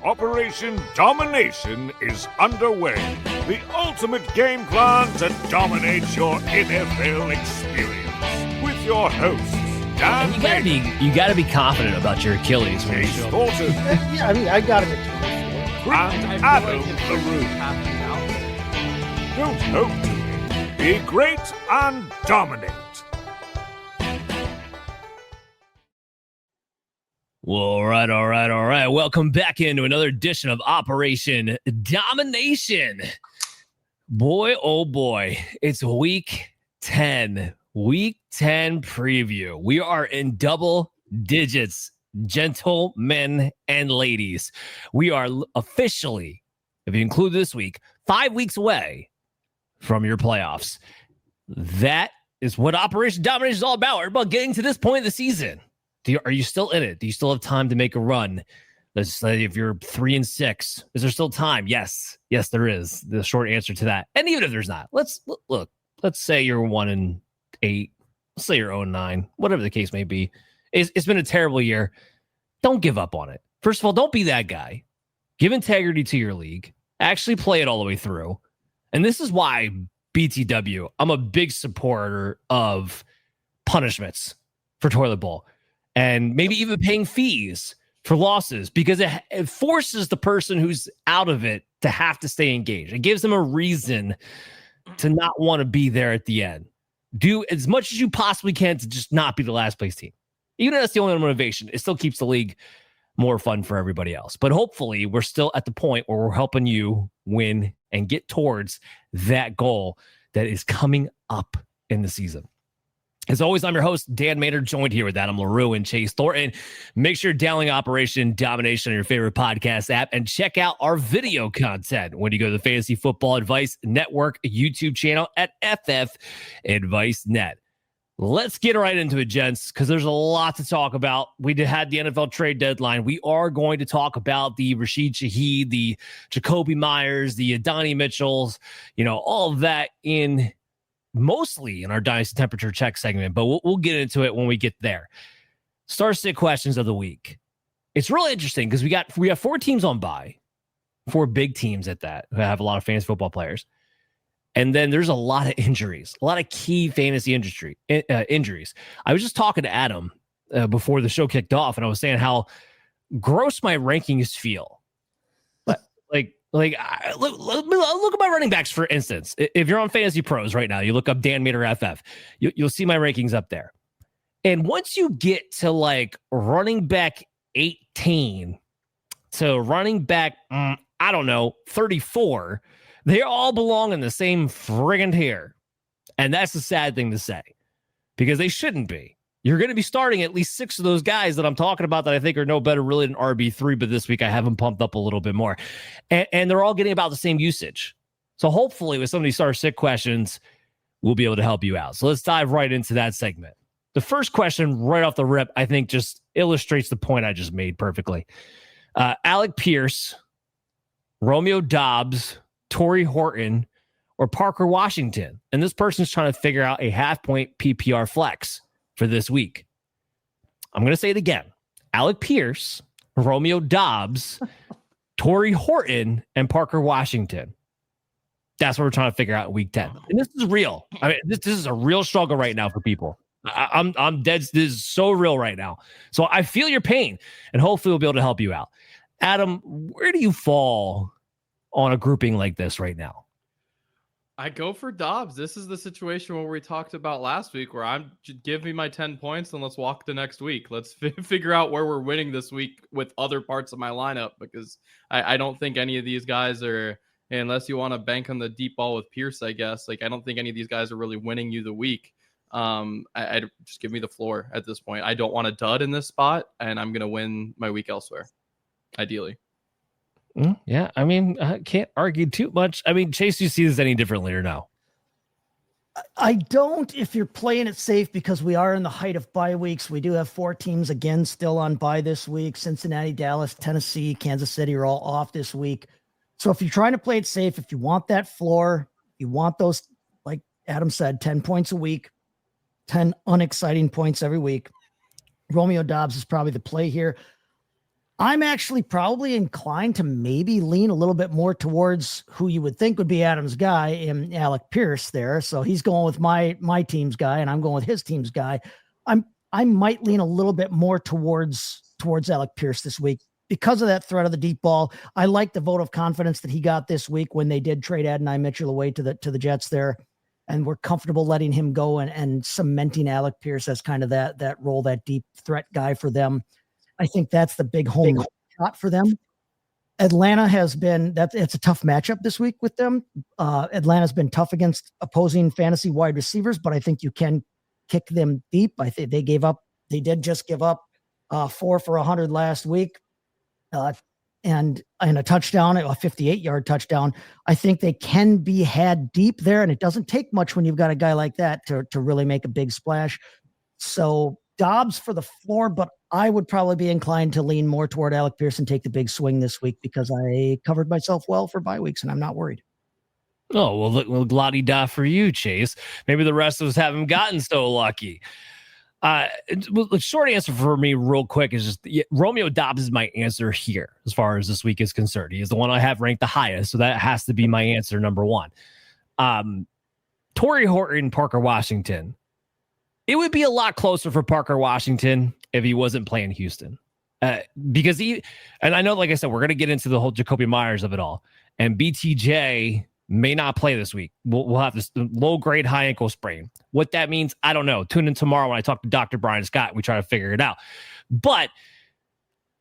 Operation Domination is underway. The ultimate game plan to dominate your NFL experience. With your hosts, Dan You gotta be confident about your Achilles. Chase Thornton, Yeah, I mean, I got him at and Adam LaRue. Don't hope to be great and dominate. Well, all right. Welcome back into another edition of Operation Domination. Boy, oh boy, it's week 10. Week 10 preview. We are in double digits, gentlemen and ladies. We are officially, if you include this week, 5 weeks away from your playoffs. That is what Operation Domination is all about. We're about getting to this point of the season. Are you still in it? Do you still have time to make a run? Let's say if you're 3-6, is there still time? Yes, there is. The short answer to that. And even if there's not, let's say you're 1-8. Let's say you're 0-9, whatever the case may be. It's been a terrible year. Don't give up on it. First of all, don't be that guy. Give integrity to your league. Actually play it all the way through. And this is why BTW, I'm a big supporter of punishments for toilet bowl. And maybe even paying fees for losses, because it forces the person who's out of it to have to stay engaged. It gives them a reason to not want to be there at the end. Do as much as you possibly can to just not be the last place team. Even if that's the only motivation, it still keeps the league more fun for everybody else. But hopefully we're still at the point where we're helping you win and get towards that goal that is coming up in the season. As always, I'm your host, Dan Maynard, joined here with Adam LaRue and Chase Thornton. Make sure you're downloading Operation Domination on your favorite podcast app and check out our video content when you go to the Fantasy Football Advice Network YouTube channel at FF Advice Net. Let's get right into it, gents, because there's a lot to talk about. We had the NFL trade deadline. We are going to talk about the Rashid, Shaheed, the Jakobi, Meyers, the Adonai Mitchells, all of that mostly in our Dynasty Temperature Check segment, but we'll get into it when we get there. Star-sit questions of the week. It's really interesting because we have 4 teams on bye, 4 big teams at that, who have a lot of fantasy football players. And then there's a lot of injuries, a lot of key fantasy injuries. I was just talking to Adam before the show kicked off, and I was saying how gross my rankings feel. But look at my running backs, for instance. If you're on Fantasy Pros right now, you look up Dan Mater FF, you'll see my rankings up there. And once you get to running back 18 to running back, 34, they all belong in the same friggin' tier. And that's a sad thing to say because they shouldn't be. You're going to be starting at least 6 of those guys that I'm talking about that I think are no better really than RB3, but this week I have them pumped up a little bit more. And they're all getting about the same usage. So hopefully with some of these star-sit questions, we'll be able to help you out. So let's dive right into that segment. The first question right off the rip, I think just illustrates the point I just made perfectly. Alec Pierce, Romeo Doubs, Torrey Horton, or Parker Washington. And this person's trying to figure out a half-point PPR flex for this week. I'm going to say it again. Alec Pierce, Romeo Doubs, Torrey Horton, and Parker Washington. That's what we're trying to figure out in week 10. And this is real. I mean, this is a real struggle right now for people. I'm dead. This is so real right now. So I feel your pain, and hopefully we'll be able to help you out. Adam, where do you fall on a grouping like this right now? I go for Dobbs. This is the situation where we talked about last week where give me my 10 points and let's walk the next week. Let's figure out where we're winning this week with other parts of my lineup, because I don't think any of these guys are, unless you want to bank on the deep ball with Pierce, I guess. I don't think any of these guys are really winning you the week. I just give me the floor at this point. I don't want a dud in this spot, and I'm going to win my week elsewhere, ideally. Yeah, I mean, I can't argue too much. I mean, Chase, do you see this any differently or no? I don't, if you're playing it safe, because we are in the height of bye weeks. We do have 4 teams again still on bye this week. Cincinnati, Dallas, Tennessee, Kansas City are all off this week. So if you're trying to play it safe, if you want that floor, you want those, like Adam said, 10 points a week, 10 unexciting points every week, Romeo Doubs is probably the play here. I'm actually probably inclined to maybe lean a little bit more towards who you would think would be Adam's guy in Alec Pierce there. So he's going with my team's guy, and I'm going with his team's guy. I might lean a little bit more towards Alec Pierce this week because of that threat of the deep ball. I like the vote of confidence that he got this week when they did trade Adonai Mitchell away to the Jets there, and we're comfortable letting him go and cementing Alec Pierce as kind of that role, that deep threat guy for them. I think that's the big home shot for them. Atlanta has been it's a tough matchup this week with them. Atlanta's been tough against opposing fantasy wide receivers, but I think you can kick them deep. I think they did just give up 4 for 100 last week. And a touchdown, a 58-yard touchdown. I think they can be had deep there, and it doesn't take much when you've got a guy like that to really make a big splash. So Dobbs for the floor, but I would probably be inclined to lean more toward Alec Pierce and take the big swing this week because I covered myself well for bye weeks, and I'm not worried. Oh, well, look, la-di-da for you, Chase. Maybe the rest of us haven't gotten so lucky. The short answer for me real quick is just Romeo Dobbs is my answer here as far as this week is concerned. He is the one I have ranked the highest, so that has to be my answer number one. Torrey Horton, Parker Washington. It would be a lot closer for Parker Washington if he wasn't playing Houston. Because and I know, like I said, we're going to get into the whole Jakobi Meyers of it all. And BTJ may not play this week. We'll have this low-grade high ankle sprain. What that means, I don't know. Tune in tomorrow when I talk to Dr. Brian Scott and we try to figure it out. But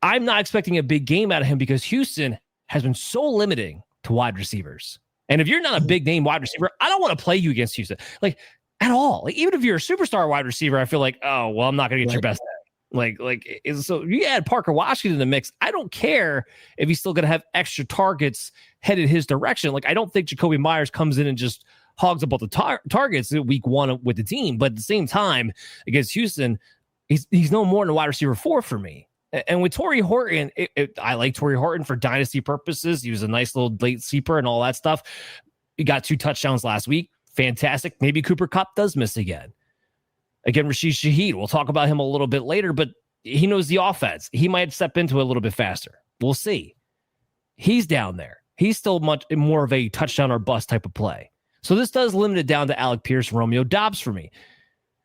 I'm not expecting a big game out of him because Houston has been so limiting to wide receivers. And if you're not a big-name wide receiver, I don't want to play you against Houston. Like, at all. Like, even if you're a superstar wide receiver, I feel like, oh, well, I'm not going to get your best. So you add Parker Washington in the mix. I don't care if he's still going to have extra targets headed his direction. Like, I don't think Jakobi Meyers comes in and just hogs up all the targets in week one with the team. But at the same time, against Houston, he's no more than a wide receiver 4 for me. And with Torrey Horton, I like Torrey Horton for dynasty purposes. He was a nice little late sleeper and all that stuff. He got 2 touchdowns last week. Fantastic. Maybe Cooper Kupp does miss again. Again, Rashid Shaheed. We'll talk about him a little bit later, but he knows the offense. He might step into it a little bit faster. We'll see. He's down there. He's still much more of a touchdown or bust type of play. So this does limit it down to Alec Pierce and Romeo Dobbs for me.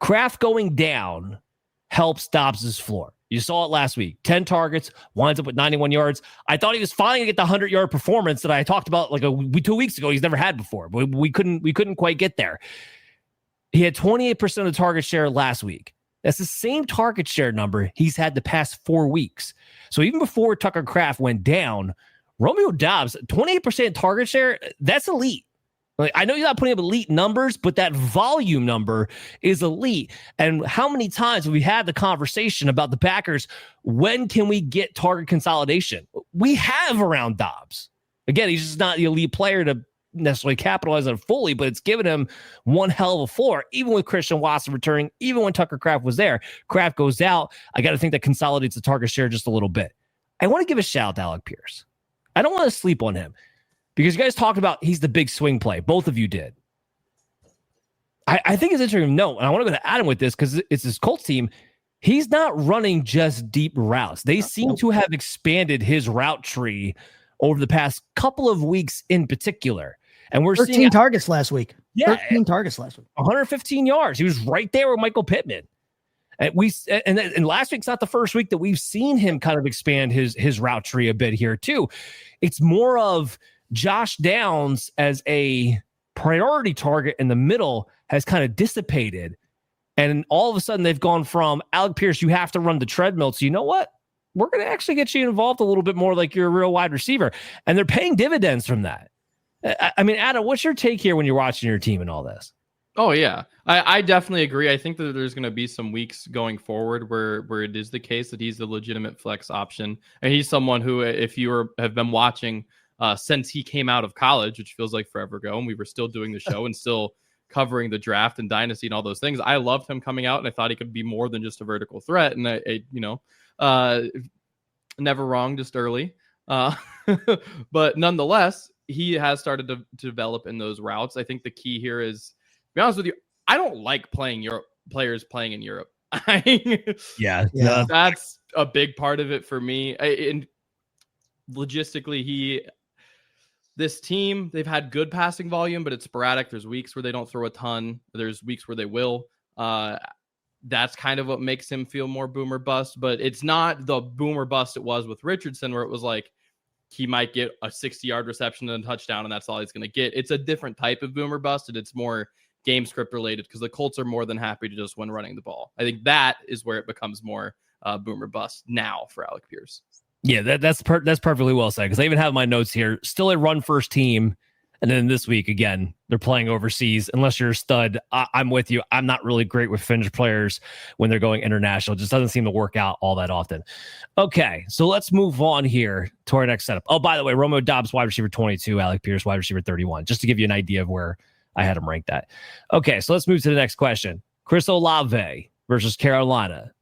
Kraft going down helps Dobbs' floor. You saw it last week. 10 targets, winds up with 91 yards. I thought he was finally going to get the 100-yard performance that I talked about like 2 weeks ago. He's never had before, but we couldn't quite get there. He had 28% of the target share last week. That's the same target share number he's had the past 4 weeks. So even before Tucker Kraft went down, Romeo Dobbs, 28% target share, that's elite. Like, I know you're not putting up elite numbers, but that volume number is elite. And how many times have we had the conversation about the Packers? When can we get target consolidation? We have around Dobbs. Again, he's just not the elite player to necessarily capitalize on it fully, but it's given him one hell of a floor. Even with Christian Watson returning, even when Tucker Kraft was there, Kraft goes out. I got to think that consolidates the target share just a little bit. I want to give a shout out to Alec Pierce. I don't want to sleep on him. Because you guys talked about he's the big swing play. Both of you did. I think it's interesting to note, and I want to go to Adam with this because it's his Colts team. He's not running just deep routes. They seem to have expanded his route tree over the past couple of weeks in particular. And we're 13 seeing targets last week. Yeah, 13 targets last week. 115 yards. He was right there with Michael Pittman. And last week's not the first week that we've seen him kind of expand his route tree a bit here too. It's more of Josh Downs as a priority target in the middle has kind of dissipated. And all of a sudden they've gone from Alec Pierce, you have to run the treadmill. So you know what? We're going to actually get you involved a little bit more like you're a real wide receiver. And they're paying dividends from that. I mean, Adam, what's your take here when you're watching your team and all this? Oh, yeah. I definitely agree. I think that there's going to be some weeks going forward where it is the case that he's a legitimate flex option. And he's someone who, if you have been watching since he came out of college, which feels like forever ago, and we were still doing the show and still covering the draft and dynasty and all those things, I loved him coming out, and I thought he could be more than just a vertical threat. And never wrong, just early. But nonetheless, he has started to develop in those routes. I think the key here is, to be honest with you, I don't like players playing in Europe. Yeah. That's a big part of it for me. And logistically, this team, they've had good passing volume, but it's sporadic. There's weeks where they don't throw a ton. There's weeks where they will. That's kind of what makes him feel more boomer bust, but it's not the boomer bust it was with Richardson, where it was like he might get a 60-yard reception and a touchdown, and that's all he's going to get. It's a different type of boomer bust, and it's more game script related because the Colts are more than happy to just win running the ball. I think that is where it becomes more boomer bust now for Alec Pierce. Yeah, that's perfectly well said, because I even have my notes here. Still a run first team. And then this week, again, they're playing overseas. Unless you're a stud, I'm with you. I'm not really great with Finnish players when they're going international. It just doesn't seem to work out all that often. Okay, so let's move on here to our next setup. Oh, by the way, Romeo Doubs, wide receiver 22, Alec Pierce, wide receiver 31, just to give you an idea of where I had him ranked at. Okay, so let's move to the next question. Chris Olave versus Carolina.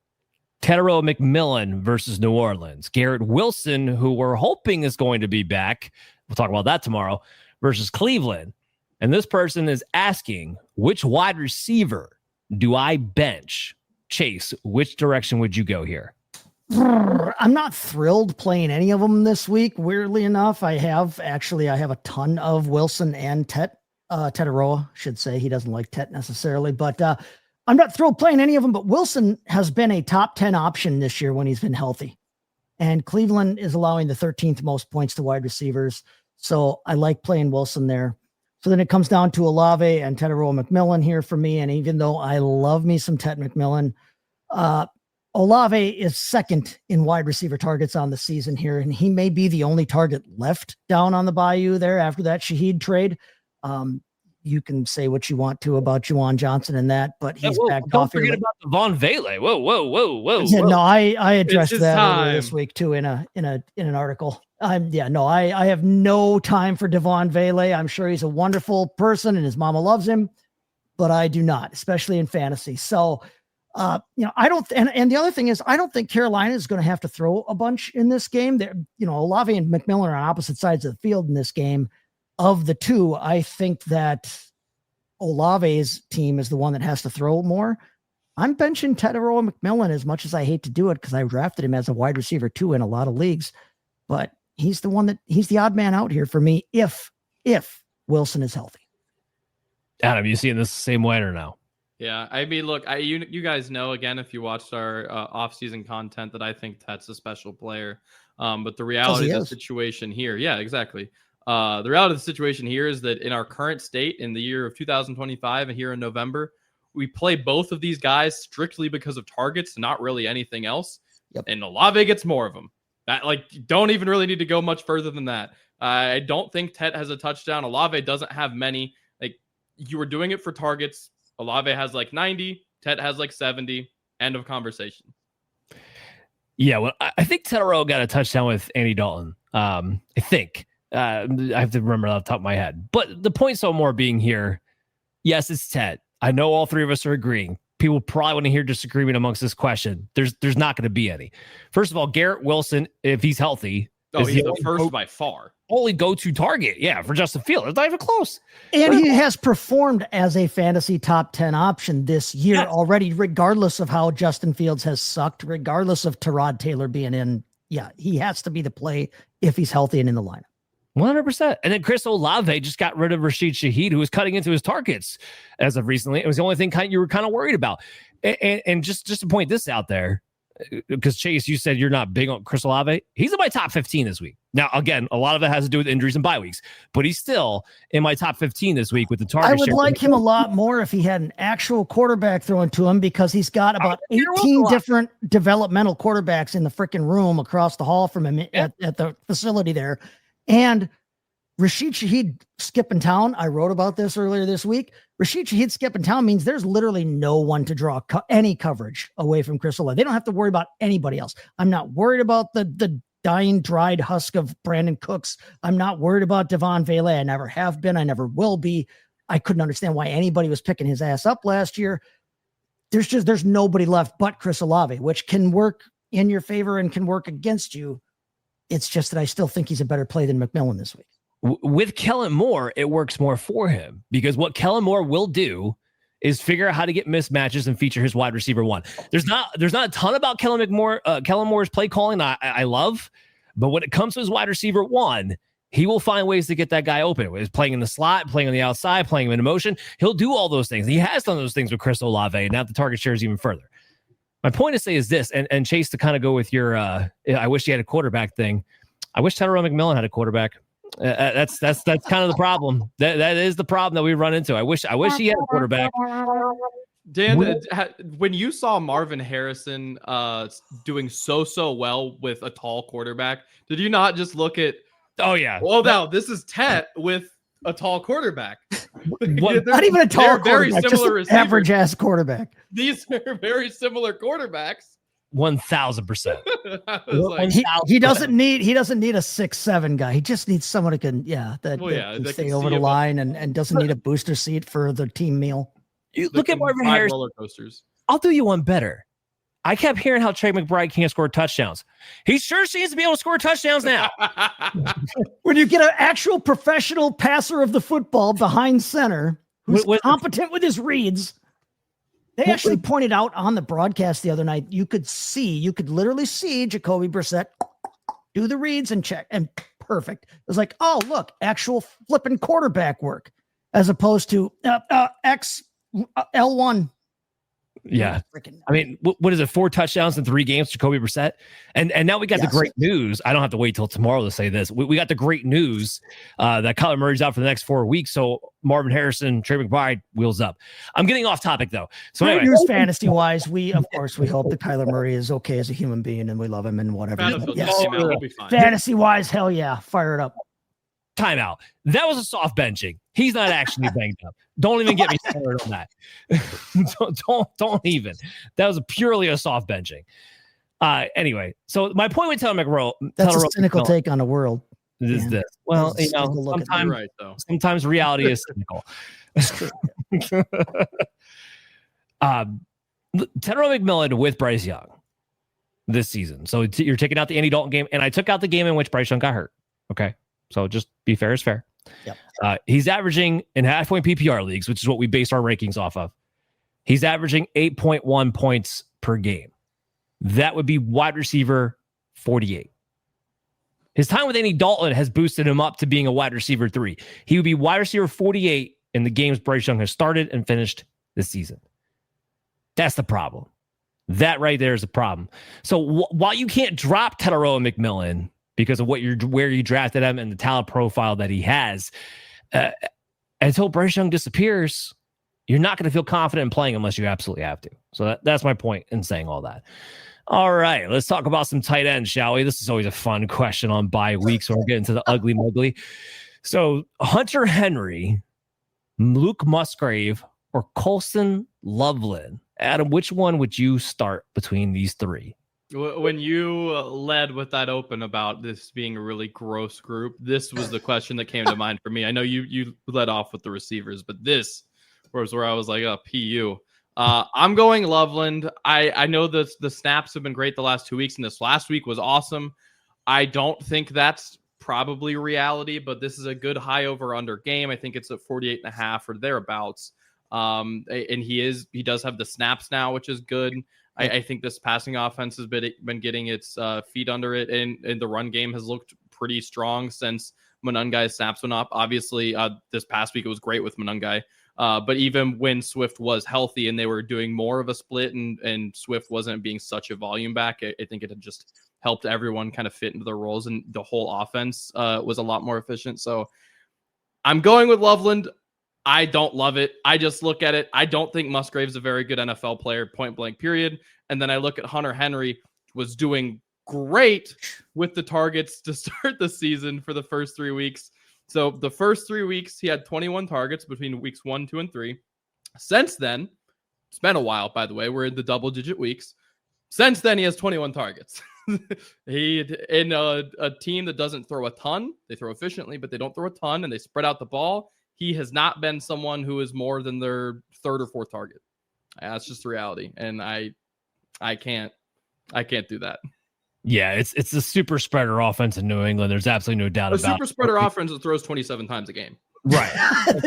Tetairoa McMillan versus New Orleans. Garrett Wilson, who we're hoping is going to be back. We'll talk about that tomorrow. Versus Cleveland. And this person is asking, which wide receiver do I bench? Chase, which direction would you go here? I'm not thrilled playing any of them this week. Weirdly enough, I have a ton of Wilson and Tetairoa, should say. He doesn't like Tet necessarily, but I'm not thrilled playing any of them. But Wilson has been a top 10 option this year when he's been healthy. And Cleveland is allowing the 13th most points to wide receivers. So I like playing Wilson there. So then it comes down to Olave and Tetairoa McMillan here for me. And even though I love me some Tet McMillan, Olave is second in wide receiver targets on the season here. And he may be the only target left down on the Bayou there after that Shaheed trade. You can say what you want to about Juwan Johnson and that, but he's backed off. Don't forget about Devon Vele. Whoa. Yeah, no, I addressed that this week too in an article. I have no time for Devon Vele. I'm sure he's a wonderful person and his mama loves him, but I do not, especially in fantasy. So, I don't. And the other thing is, I don't think Carolina is going to have to throw a bunch in this game. There, Olave and McMillan are on opposite sides of the field in this game. Of the two, I think that Olave's team is the one that has to throw more. I'm benching Tetairoa McMillan as much as I hate to do it because I drafted him as a wide receiver too in a lot of leagues, but he's the odd man out here for me if Wilson is healthy. Adam, you seeing this the same way or no? Yeah, I mean, look, you guys know, again, if you watched our off-season content, that I think Tet's a special player. But the reality of the situation here, yeah, exactly. The reality of the situation here is that in our current state, in the year of 2025 and here in November, we play both of these guys strictly because of targets, not really anything else. Yep. And Olave gets more of them. That, don't even really need to go much further than that. I don't think Tet has a touchdown. Olave doesn't have many. You were doing it for targets. Olave has 90. Tet has 70. End of conversation. Yeah, well, I think Tetairoa got a touchdown with Andy Dalton. I think. I have to remember off the top of my head. But the point so more being here, yes, it's Tet. I know all three of us are agreeing. People probably want to hear disagreement amongst this question. There's not going to be any. First of all, Garrett Wilson, if he's healthy, he's the first by far. Only go-to target, for Justin Fields. It's not even close. And he has performed as a fantasy top 10 option this year already, regardless of how Justin Fields has sucked, regardless of Tyrod Taylor being in. Yeah, he has to be the play if he's healthy and in the lineup. 100%. And then Chris Olave just got rid of Rashid Shaheed, who was cutting into his targets as of recently. It was the only thing you were kind of worried about. And just to point this out there, because Chase, you said you're not big on Chris Olave. He's in my top 15 this week. Now, again, a lot of it has to do with injuries and bye weeks, but he's still in my top 15 this week with the target. I would like him a lot more if he had an actual quarterback throwing to him, because he's got about 18 different developmental quarterbacks in the freaking room across the hall from him at the facility there. And Rashid Shaheed skipping town. I wrote about this earlier this week. Rashid Shaheed skipping town means there's literally no one to draw any coverage away from Chris Olave. They don't have to worry about anybody else. I'm not worried about the dying, dried husk of Brandon Cooks. I'm not worried about Devon Vele. I never have been. I never will be. I couldn't understand why anybody was picking his ass up last year. There's nobody left but Chris Olave, which can work in your favor and can work against you. It's just that I still think he's a better play than McMillan this week. With Kellen Moore, it works more for him, because what Kellen Moore will do is figure out how to get mismatches and feature his wide receiver one. There's not a ton about Kellen Moore's play calling I love, but when it comes to his wide receiver one, he will find ways to get that guy open. He's playing in the slot, playing on the outside, playing him in motion. He'll do all those things. He has done those things with Chris Olave, and now the target share is even further. My point to say is this, and Chase, to kind of go with your I wish he had a quarterback thing. I wish Tyrone McMillan had a quarterback. That's kind of the problem. That is the problem that we run into. I wish he had a quarterback. Dan, when you saw Marvin Harrison doing so well with a tall quarterback, did you not just look at, oh yeah, well, now this is Tet with a tall quarterback? Not even a tall quarterback, very similar just average ass quarterback. These are very similar quarterbacks. 1,000%. He doesn't need a 6'7" guy. He just needs someone who can can stay over the line and doesn't need a booster seat for the team meal. You look at Marvin Harrison. Roller coasters. I'll do you one better. I kept hearing how Trey McBride can't score touchdowns. He sure seems to be able to score touchdowns now. When you get an actual professional passer of the football behind center who's competent with his reads. They actually pointed out on the broadcast the other night, you could literally see Jakobi Brissett do the reads and check, and perfect. It was like, oh, look, actual flipping quarterback work as opposed to L1. Yeah. I mean, what is it? 4 touchdowns in 3 games, Jakobi Brissett. And now we got the great news. I don't have to wait till tomorrow to say this. We got the great news that Kyler Murray's out for the next 4 weeks. So Marvin Harrison, Trey McBride, wheels up. I'm getting off topic though. So anyway, news fantasy wise, we hope that Kyler Murray is okay as a human being and we love him and whatever. Yes. Fantasy wise, hell yeah. Fire it up. Timeout. That was a soft benching. He's not actually banged up. Don't even get me started on that. don't even. That was purely a soft benching. Anyway, so my point with Taylor McRow. That's a cynical take on the world. Is this? Well, sometimes reality is cynical. Tyrone McMillan with Bryce Young this season. So you're taking out the Andy Dalton game, and I took out the game in which Bryce Young got hurt. Okay. So just be fair is fair. Yep. He's averaging in half-point PPR leagues, which is what we base our rankings off of. He's averaging 8.1 points per game. That would be wide receiver 48. His time with Andy Dalton has boosted him up to being a wide receiver 3. He would be wide receiver 48 in the games Bryce Young has started and finished this season. That's the problem. That right there is the problem. So while you can't drop Tyrone McMillan because of where you drafted him and the talent profile that he has, until Bryce Young disappears, you're not going to feel confident in playing unless you absolutely have to. So that's my point in saying all that. All right, let's talk about some tight ends, shall we? This is always a fun question on bye week, so we'll get into the ugly muggly. So Hunter Henry, Luke Musgrave, or Colston Loveland? Adam, which one would you start between these 3? When you led with that open about this being a really gross group, this was the question that came to mind for me. I know you led off with the receivers, but this was where I was like, oh, PU. I'm going Loveland. I know the snaps have been great the last 2 weeks, and this last week was awesome. I don't think that's probably reality, but this is a good high over under game. I think it's at 48.5 or thereabouts. And he does have the snaps now, which is good. I think this passing offense has been getting its feet under it, and the run game has looked pretty strong since Monungai's snaps went up. Obviously, this past week it was great with Monungai, but even when Swift was healthy and they were doing more of a split and Swift wasn't being such a volume back, I think it had just helped everyone kind of fit into their roles, and the whole offense was a lot more efficient. So I'm going with Loveland. I don't love it. I just look at it. I don't think Musgrave's a very good NFL player, point blank, period. And then I look at Hunter Henry, was doing great with the targets to start the season for the first 3 weeks. So the first 3 weeks, he had 21 targets between weeks 1, 2, and 3. Since then, it's been a while, by the way. We're in the double-digit weeks. Since then, he has 21 targets. He in a team that doesn't throw a ton. They throw efficiently, but they don't throw a ton, and they spread out the ball. He has not been someone who is more than their 3rd or 4th target. That's just the reality, and I can't do that. Yeah, it's the super spreader offense in New England. There's absolutely no doubt about it. A super spreader offense that throws 27 times a game. Right.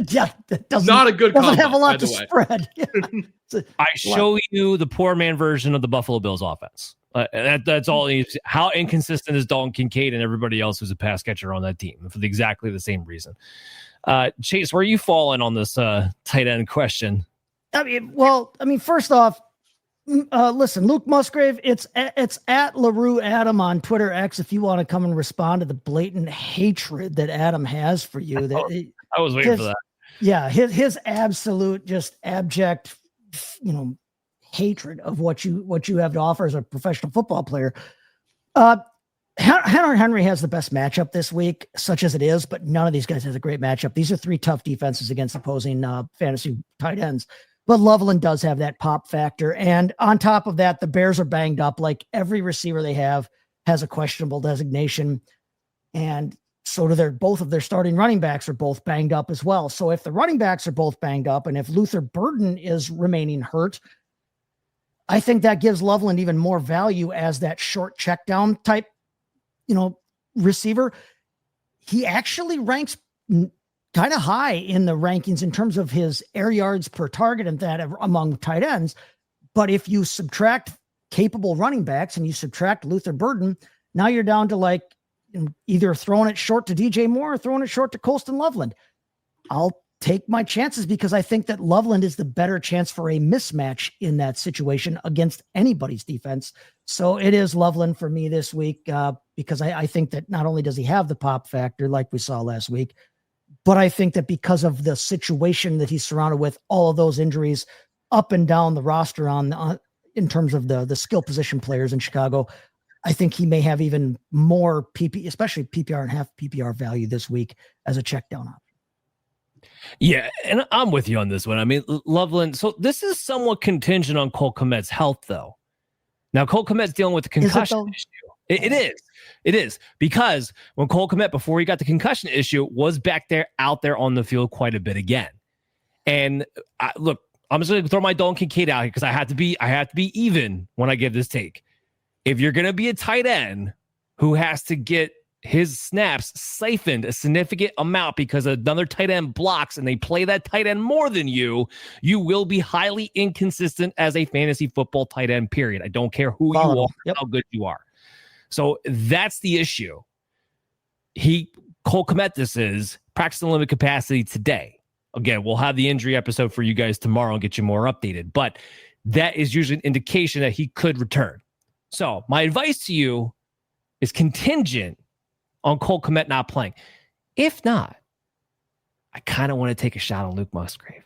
Yeah, that Not a good doesn't combo, have a by lot the to way. spread. Yeah. I show you the poor man version of the Buffalo Bills offense. That's all. How inconsistent is Dalton Kincaid and everybody else who's a pass catcher on that team for exactly the same reason. Chase, where are you falling on this tight end question? First off, listen, Luke Musgrave, it's at LaRue Adam on Twitter X if you want to come and respond to the blatant hatred that Adam has for you. I was waiting for that. Yeah, his absolute just abject, hatred of what you have to offer as a professional football player. Henry has the best matchup this week, such as it is, but none of these guys has a great matchup. These are 3 tough defenses against opposing fantasy tight ends. But Loveland does have that pop factor. And on top of that, the Bears are banged up. Like every receiver they have has a questionable designation. And so do both of their starting running backs are both banged up as well. So if the running backs are both banged up and if Luther Burden is remaining hurt, I think that gives Loveland even more value as that short check down type, receiver. He actually ranks kind of high in the rankings in terms of his air yards per target and that among tight ends. But if you subtract capable running backs and you subtract Luther Burden, now you're down to either throwing it short to DJ Moore or throwing it short to Colston Loveland. I'll take my chances because I think that Loveland is the better chance for a mismatch in that situation against anybody's defense. So it is Loveland for me this week because I think that not only does he have the pop factor like we saw last week, but I think that because of the situation that he's surrounded with, all of those injuries up and down the roster in terms of the skill position players in Chicago, I think he may have even more especially PPR and half PPR value this week as a check down option. Yeah, and I'm with you on this one. I mean, Loveland, so this is somewhat contingent on Cole Kmet's health, though. Now, Cole Kmet's dealing with the concussion issue. It is. Because when Cole Kmet, before he got the concussion issue, was out there on the field quite a bit again. And look, I'm just going to throw my Dalton Kincaid out here because I have to be even when I give this take. If you're going to be a tight end who has to get his snaps siphoned a significant amount because another tight end blocks and they play that tight end more than you will be highly inconsistent as a fantasy football tight end, period. I don't care who you are, how good you are. So that's the issue. Cole Kmet, this is practicing limited capacity today. Again, we'll have the injury episode for you guys tomorrow and get you more updated, but that is usually an indication that he could return. So my advice to you is contingent on Cole Kmet not playing. If not, I kind of want to take a shot on Luke Musgrave.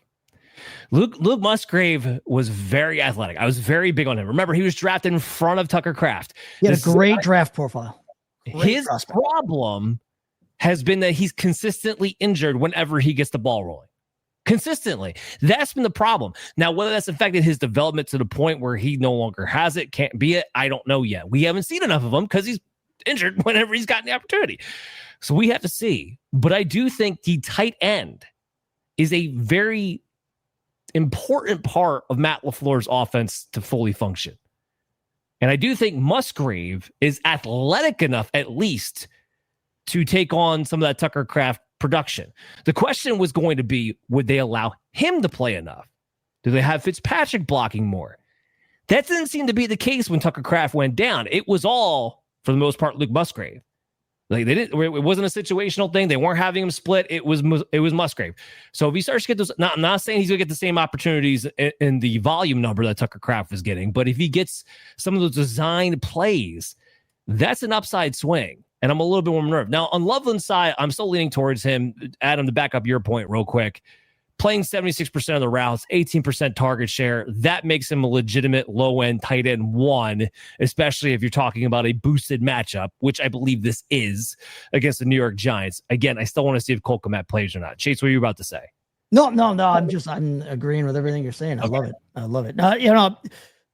Luke Musgrave was very athletic. I was very big on him. Remember, he was drafted in front of Tucker Kraft. He had a great draft profile. His problem has been that he's consistently injured whenever he gets the ball rolling. Consistently. That's been the problem. Now, whether that's affected his development to the point where he no longer has it, can't be it, I don't know yet. We haven't seen enough of him because he's injured whenever he's gotten the opportunity. So we have to see. But I do think the tight end is a very important part of Matt LaFleur's offense to fully function. And I do think Musgrave is athletic enough, at least, to take on some of that Tucker Kraft production. The question was going to be, would they allow him to play enough? Do they have Fitzpatrick blocking more? That didn't seem to be the case when Tucker Kraft went down. It was all, for the most part, Luke Musgrave. It wasn't a situational thing. They weren't having him split. It was Musgrave. So if he starts to get those, I'm not saying he's going to get the same opportunities in the volume number that Tucker Kraft was getting, but if he gets some of those designed plays, that's an upside swing. And I'm a little bit more nervous. Now, on Loveland's side, I'm still leaning towards him. Adam, to back up your point real quick, playing 76% of the routes, 18% target share, that makes him a legitimate low-end tight end one, especially if you're talking about a boosted matchup, which I believe this is against the New York Giants. Again, I still want to see if Cole Kmet plays or not. Chase, what are you about to say? No. I'm agreeing with everything you're saying. I love it.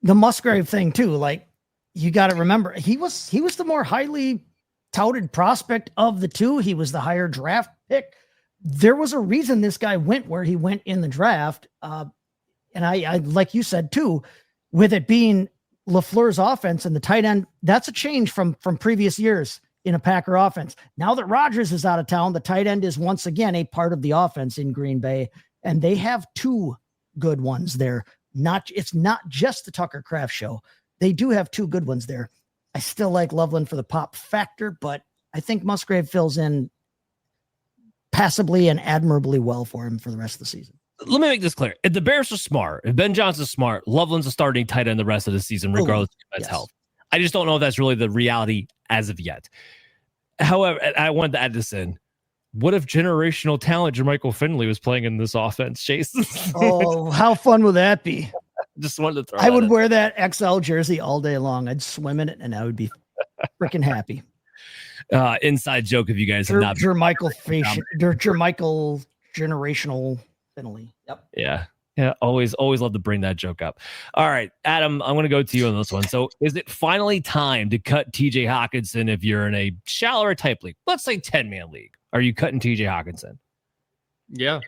The Musgrave thing too, like you got to remember, he was the more highly touted prospect of the two. He was the higher draft pick. There was a reason this guy went where he went in the draft. And I, like you said too, with it being LaFleur's offense and the tight end, that's a change from previous years. in a Packer offense. Now that Rodgers is out of town, the tight end is once again a part of the offense in Green Bay, and they have two good ones there. It's not just the Tucker Kraft show. They do have two good ones there. I still like Loveland for the pop factor, but I think Musgrave fills in passably and admirably well for him for the rest of the season. Let me make this clear. If the Bears are smart, if Ben Johnson's smart, Loveland's a starting tight end the rest of the season, regardless of his health. I just don't know if that's really the reality as of yet. However, I wanted to add this in. What if generational talent Jermichael Finley was playing in this offense, Chase? Oh, how fun would that be? Just wanted to throw I would wear that XL jersey all day long. I'd swim in it, and I would be freaking happy. Inside joke if you guys have not. Jermichael generational Finley. Yep. Yeah. Always love to bring that joke up. All right, Adam, I'm going to go to you on this one. So is it finally time to cut TJ Hawkinson if you're in a shallower type league? Let's say 10-man league. Are you cutting TJ Hawkinson? Yeah,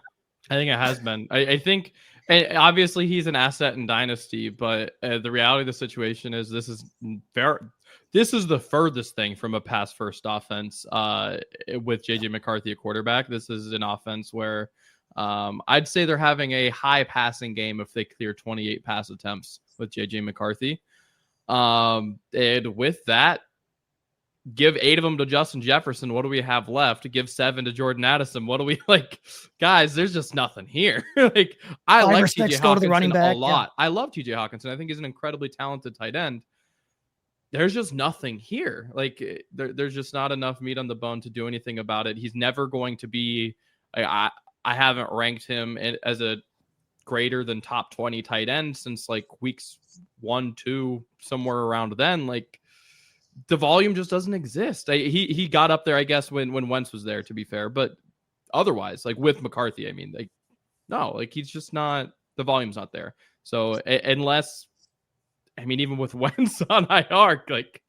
I think it has been. I think obviously he's an asset in dynasty, but the reality of the situation is this is the furthest thing from a pass first offense with JJ McCarthy at quarterback. This is an offense where I'd say they're having a high passing game if they clear 28 pass attempts with JJ McCarthy. And with that, give 8 of them to Justin Jefferson. What do we have left? Give 7 to Jordan Addison. What do we like? Guys, there's just nothing here. Like I like TJ Hawkinson a lot. Yeah. I love TJ Hawkinson. I think he's an incredibly talented tight end. There's just nothing here. Like there's just not enough meat on the bone to do anything about it. He's never going to be. I haven't ranked him as a greater than top 20 tight end since like weeks 1, 2, somewhere around then. Like the volume just doesn't exist. He got up there, I guess, when Wentz was there, to be fair, but otherwise, like with McCarthy, I mean, like no, like he's just not. The volume's not there. So unless, I mean, even with Wentz on IR, like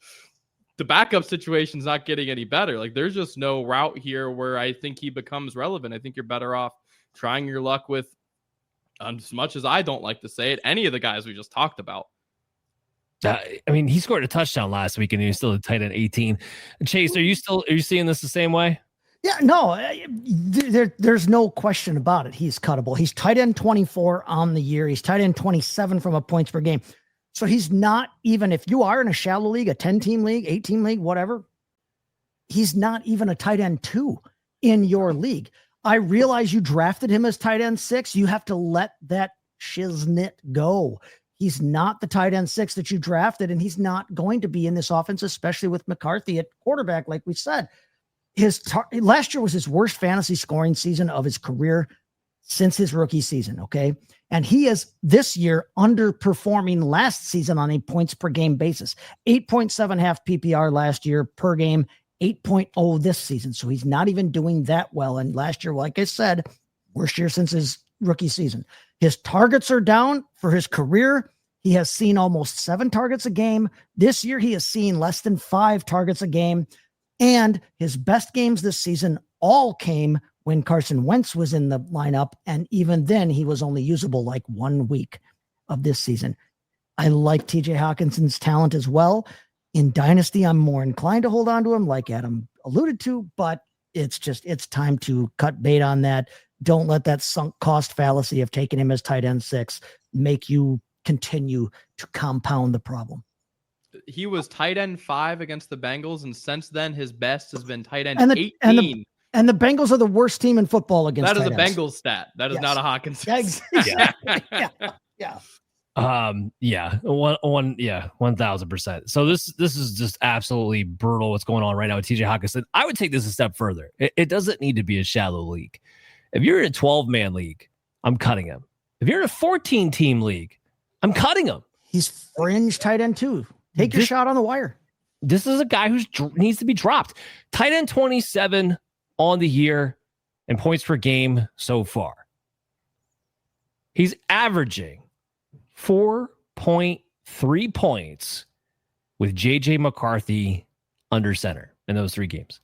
the backup situation's not getting any better. Like there's just no route here where I think he becomes relevant. I think you're better off trying your luck with, as much as I don't like to say it, any of the guys we just talked about. I mean, he scored a touchdown last week and he was still a tight end 18. Chase, are you seeing this the same way? Yeah, no, there's no question about it. He's cuttable. He's tight end 24 on the year. He's tight end 27 from a points per game. So he's not even, if you are in a shallow league, a 10-team league, 8-team league, whatever, he's not even a tight end 2 in your league. I realize you drafted him as tight end 6. You have to let that shiznit go. He's not the tight end 6 that you drafted, and he's not going to be in this offense, especially with McCarthy at quarterback, like we said. Last year was his worst fantasy scoring season of his career since his rookie season, okay? And he is this year underperforming last season on a points per game basis. 8.7 half PPR last year per game, 8.0 this season. So he's not even doing that well. And last year, like I said, worst year since his rookie season. His targets are down for his career. He has seen almost 7 targets a game. This year, he has seen less than 5 targets a game. And his best games this season all came when Carson Wentz was in the lineup. And even then, he was only usable like 1 week of this season. I like TJ Hawkinson's talent as well. In Dynasty, I'm more inclined to hold on to him, like Adam alluded to, but it's time to cut bait on that. Don't let that sunk cost fallacy of taking him as tight end 6 make you continue to compound the problem. He was tight end 5 against the Bengals, and since then his best has been tight end 18. And the Bengals are the worst team in football against that is tight a ends. Bengals stat. That is not a Hawkins. Yeah. 1000%. So this is just absolutely brutal what's going on right now with TJ Hawkinson. I would take this a step further. It doesn't need to be a shallow league. If you're in a 12-man league, I'm cutting him. If you're in a 14-team league, I'm cutting him. He's fringe tight end 2. Take your shot on the wire. This is a guy who needs to be dropped. Tight end 27 on the year and points per game so far. He's averaging 4.3 points with JJ McCarthy under center in those 3 games.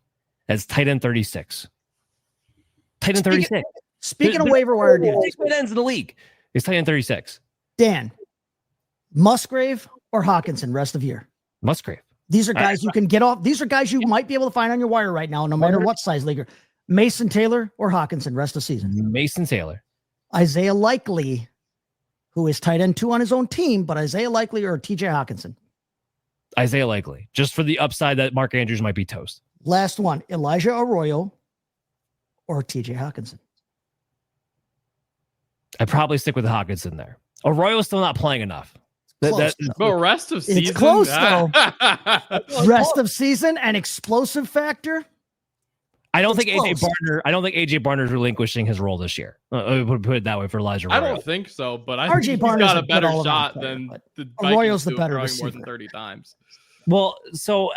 That's tight end 36. Tight end 36. Speaking of waiver wire dudes, tight ends in the league is tight end 36. Dan, Musgrave or Hawkinson rest of year? Musgrave. These are guys you can get off. These are guys you might be able to find on your wire right now, no matter what size leaguer. Mason Taylor or Hawkinson rest of season. Mason Taylor. Isaiah Likely, who is tight end 2 on his own team, but Isaiah Likely or TJ Hawkinson. Isaiah Likely, just for the upside that Mark Andrews might be toast. Last one, Elijah Arroyo or TJ Hawkinson. I'd probably stick with Hawkinson there. Arroyo's still not playing enough. But rest of season. It's close though. Rest of season and explosive factor. I don't think AJ Barner is relinquishing his role this year. Put it that way for Elijah Arroyo. I don't think so, but I RJ think Barner's he's got a better shot than the Arroyo's Vikings the better throwing receiver. more than 30 times. Well, so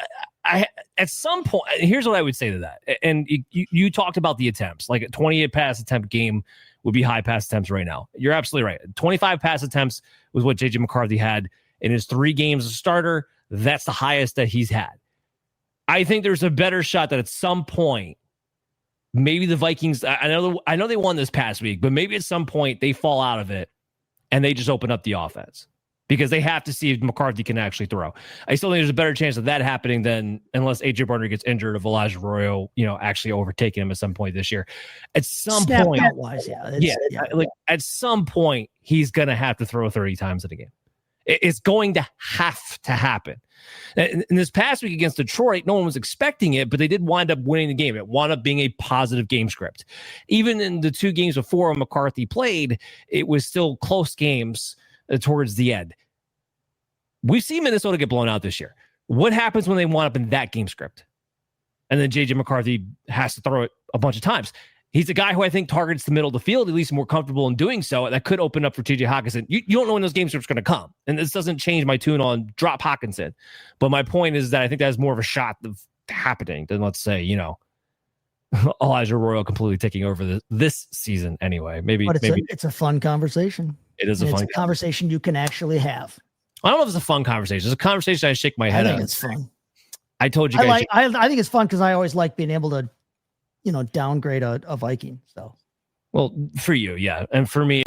I at some point, here's what I would say to that. And you talked about the attempts, like a 28 pass attempt game would be high pass attempts right now. You're absolutely right. 25 pass attempts was what JJ McCarthy had in his 3 games as a starter. That's the highest that he's had. I think there's a better shot that at some point, maybe the Vikings, I know they won this past week, but maybe at some point they fall out of it and they just open up the offense because they have to see if McCarthy can actually throw. I still think there's a better chance of that happening than unless AJ Barner gets injured, of Elijah Arroyo, actually overtaking him at some point this year. At some point, at some point, he's going to have to throw 30 times in a game. It's going to have to happen. In this past week against Detroit, no one was expecting it, but they did wind up winning the game. It wound up being a positive game script. Even in the 2 games before McCarthy played, it was still close games towards the end. We've seen Minnesota get blown out this year. What happens when they wind up in that game script? And then JJ McCarthy has to throw it a bunch of times. He's a guy who I think targets the middle of the field, at least more comfortable in doing so. And that could open up for TJ Hawkinson. You don't know when those game scripts are going to come. And this doesn't change my tune on drop Hawkinson. But my point is that I think that has more of a shot of happening than, let's say, Elijah Arroyo completely taking over this season anyway. But it's a fun conversation. It is a fun conversation you can actually have. I don't know if it's a fun conversation. It's a conversation I shake my head at. I think it's fun. I told you guys. I think it's fun because I always like being able to downgrade a Viking. So, well, for you, yeah, and for me,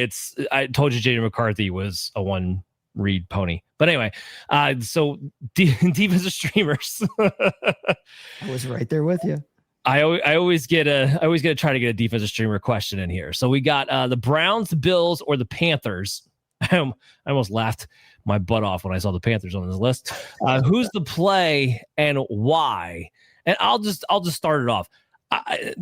I told you JJ McCarthy was a one read pony. But anyway, so defensive streamers. I was right there with you. I always get to try to get a defensive streamer question in here. So we got the Browns, the Bills, or the Panthers. I almost laughed my butt off when I saw the Panthers on this list. Who's the play and why? And I'll just start it off.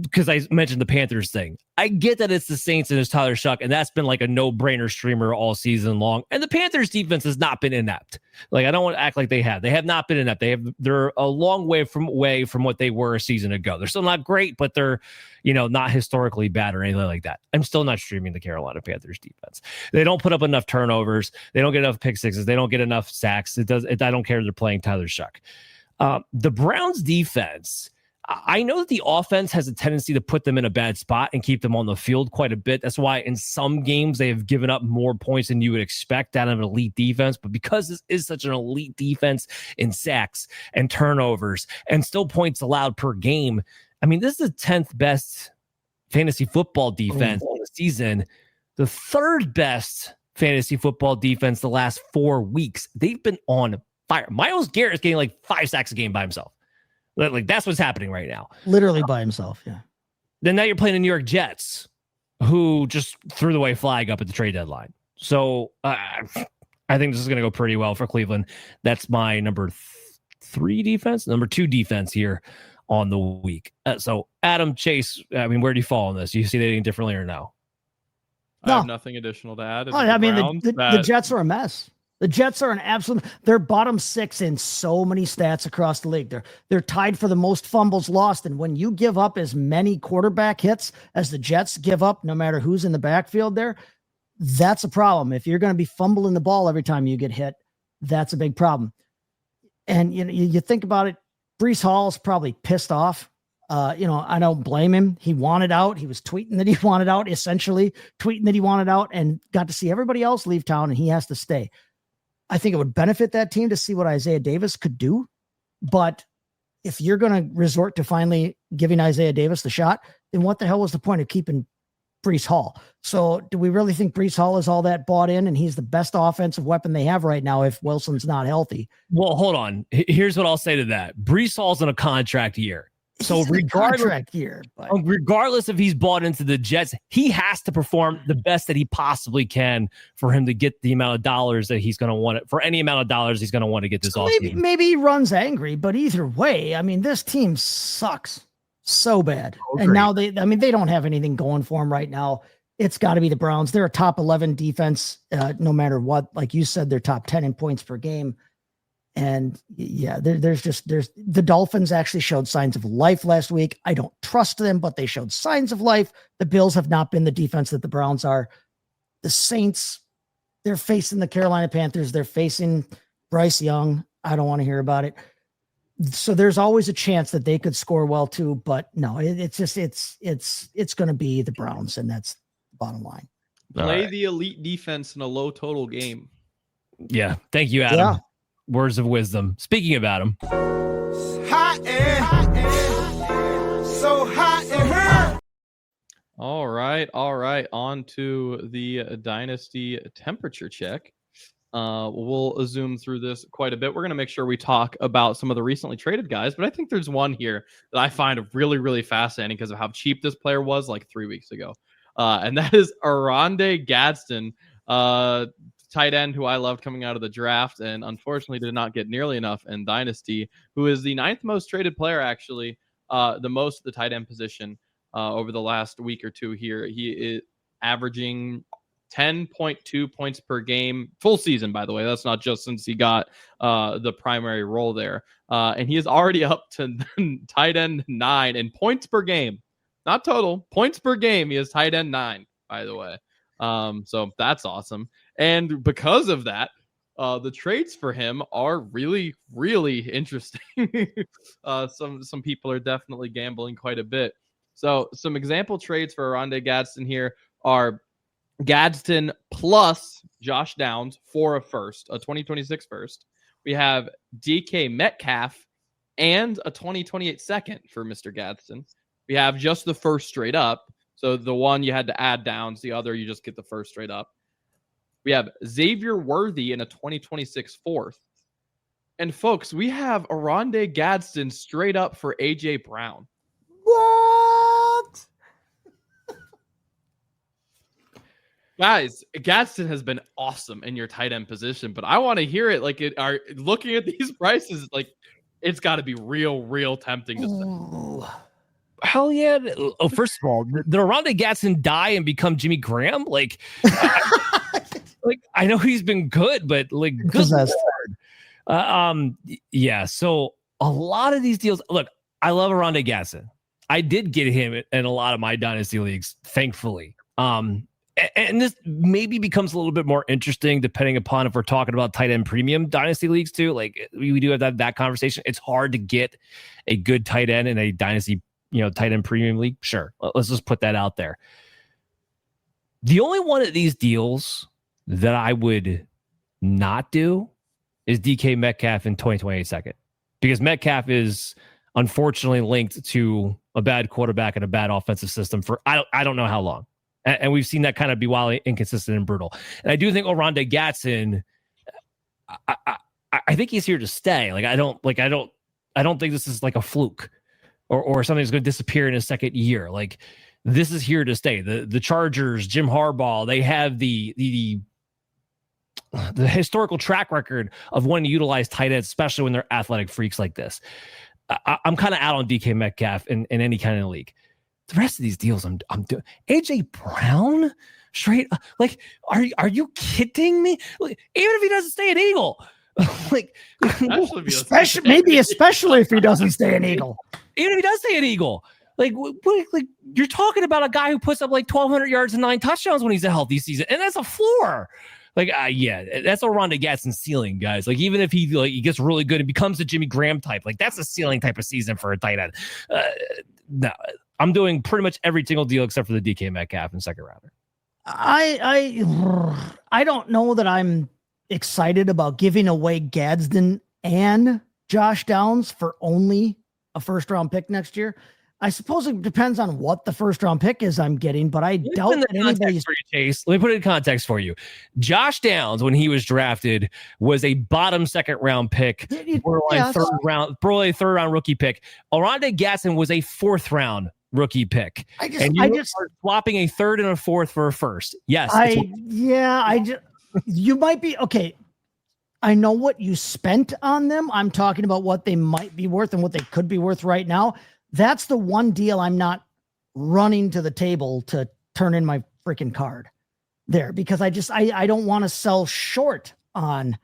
Because I mentioned the Panthers thing. I get that it's the Saints and it's Tyler Shuck, and that's been like a no-brainer streamer all season long. And the Panthers defense has not been inept. Like, I don't want to act like they have. They have not been inept. They're a long way from what they were a season ago. They're still not great, but they're, not historically bad or anything like that. I'm still not streaming the Carolina Panthers defense. They don't put up enough turnovers. They don't get enough pick sixes. They don't get enough sacks. I don't care if they're playing Tyler Shuck. The Browns defense, I know that the offense has a tendency to put them in a bad spot and keep them on the field quite a bit. That's why in some games they have given up more points than you would expect out of an elite defense. But because this is such an elite defense in sacks and turnovers and still points allowed per game, I mean, this is the 10th best fantasy football defense on the season, the 3rd best fantasy football defense the last 4 weeks. They've been on fire. Myles Garrett is getting like 5 sacks a game by himself. Like, that's what's happening right now. Literally by himself, yeah. Then now you're playing the New York Jets, who just threw the white flag up at the trade deadline. So I think this is going to go pretty well for Cleveland. That's my number 2 defense here on the week. So Adam, Chase, I mean, where do you fall on this? Do you see anything differently or no? I have nothing additional to add. The Jets are a mess. The Jets are they're bottom 6 in so many stats across the league. They're tied for the most fumbles lost. And when you give up as many quarterback hits as the Jets give up, no matter who's in the backfield there, that's a problem. If you're going to be fumbling the ball every time you get hit, that's a big problem. And you think about it, Breece Hall's probably pissed off. I don't blame him. He wanted out. He was tweeting that he wanted out, essentially tweeting that he wanted out, and got to see everybody else leave town, and he has to stay. I think it would benefit that team to see what Isaiah Davis could do. But if you're going to resort to finally giving Isaiah Davis the shot, then what the hell was the point of keeping Breece Hall. So do we really think Breece Hall is all that bought in and he's the best offensive weapon they have right now if Wilson's not healthy? Well, hold on. Here's what I'll say to that. Breece Hall's in a contract year. So He's in a contract year, but regardless if he's bought into the Jets, he has to perform the best that he possibly can for him to get the amount of dollars that he's going to want it for any amount of dollars he's going to want to get this offseason. Maybe he runs angry, but either way, I mean, this team sucks so bad. And now they don't have anything going for them right now. It's got to be the Browns. They're a top 11 defense, no matter what. Like you said, they're top 10 in points per game. And yeah, there's the Dolphins actually showed signs of life last week. I don't trust them, but they showed signs of life. The Bills have not been the defense that the Browns are. The Saints, they're facing the Carolina Panthers. They're facing Bryce Young. I don't want to hear about it. So there's always a chance that they could score well too, but no, it's going to be the Browns, and that's the bottom line. Play the elite defense in a low total game. Yeah. Thank you, Adam. Yeah. Words of wisdom. Speaking about him. Hot and so hot in here. All right. On to the dynasty temperature check. We'll zoom through this quite a bit. We're going to make sure we talk about some of the recently traded guys, but I think there's one here that I find really, really fascinating because of how cheap this player was like 3 weeks ago. And that is Oronde Gadsden, tight end who I loved coming out of the draft and unfortunately did not get nearly enough in Dynasty, who is the 9th most traded player, actually, the most at the tight end position over the last week or two here. He is averaging 10.2 points per game, full season, by the way. That's not just since he got the primary role there. And he is already up to tight end 9 in points per game. Not total, points per game. He is tight end 9, by the way. So that's awesome. And because of that, the trades for him are really, really interesting. Some people are definitely gambling quite a bit. So some example trades for Oronde Gadsden here are Gadsden plus Josh Downs for a 2026 first. We have DK Metcalf and a 2028 second for Mr. Gadsden. We have just the first straight up. So the one you had to add Downs, the other you just get the first straight up. We have Xavier Worthy in a 2026 fourth. And folks, we have Oronde Gadsden straight up for AJ Brown. What? Guys, Gadsden has been awesome in your tight end position, but I want to hear it. Like, looking at these prices, like it's got to be real tempting to say. Hell yeah. Oh, first of all, did Oronde Gadsden die and become Jimmy Graham? Like, I know he's been good, but like, good Lord. Yeah. So a lot of these deals, look, I love Oronde Gadsden. I did get him in a lot of my dynasty leagues, thankfully. And this maybe becomes a little bit more interesting depending upon if we're talking about tight end premium dynasty leagues too. Like we do have that conversation. It's hard to get a good tight end in a dynasty, tight end premium league. Sure. Let's just put that out there. The only one of these deals that I would not do is DK Metcalf in 2028 second, because Metcalf is unfortunately linked to a bad quarterback and a bad offensive system for I don't know how long. And we've seen that kind of be wildly inconsistent and brutal. And I do think Oronde Gadsden, I think he's here to stay. Like I don't think this is like a fluke or something that's going to disappear in his second year. Like this is here to stay. The Chargers, Jim Harbaugh, they have the historical track record of wanting to utilize tight ends, especially when they're athletic freaks like this. I'm kind of out on DK Metcalf in any kind of league. The rest of these deals I'm doing. AJ Brown, straight like, are you kidding me? Like, even if he doesn't stay an Eagle, like especially if he doesn't stay an Eagle. Even if he does stay an Eagle, like you're talking about a guy who puts up like 1,200 yards and 9 touchdowns when he's a healthy season, and that's a floor. Like, yeah, that's Oronde Gadsden's ceiling, guys. Like, even if he gets really good and becomes a Jimmy Graham type, like that's a ceiling type of season for a tight end. No, I'm doing pretty much every single deal except for the DK Metcalf in second rounder. I don't know that I'm excited about giving away Gadsden and Josh Downs for only a first round pick next year. I suppose it depends on what the first round pick is I'm getting, but I doubt that anybody's. For you, Chase. Let me put it in context for you. Josh Downs, when he was drafted, was a bottom second round pick, borderline third round rookie pick. Oronde Gadsden was a fourth round rookie pick. I just swapping a third and a fourth for a first. Yes. You might be okay. I know what you spent on them. I'm talking about what they might be worth and what they could be worth right now. That's the one deal I'm not running to the table to turn in my freaking card there, because I don't want to sell short on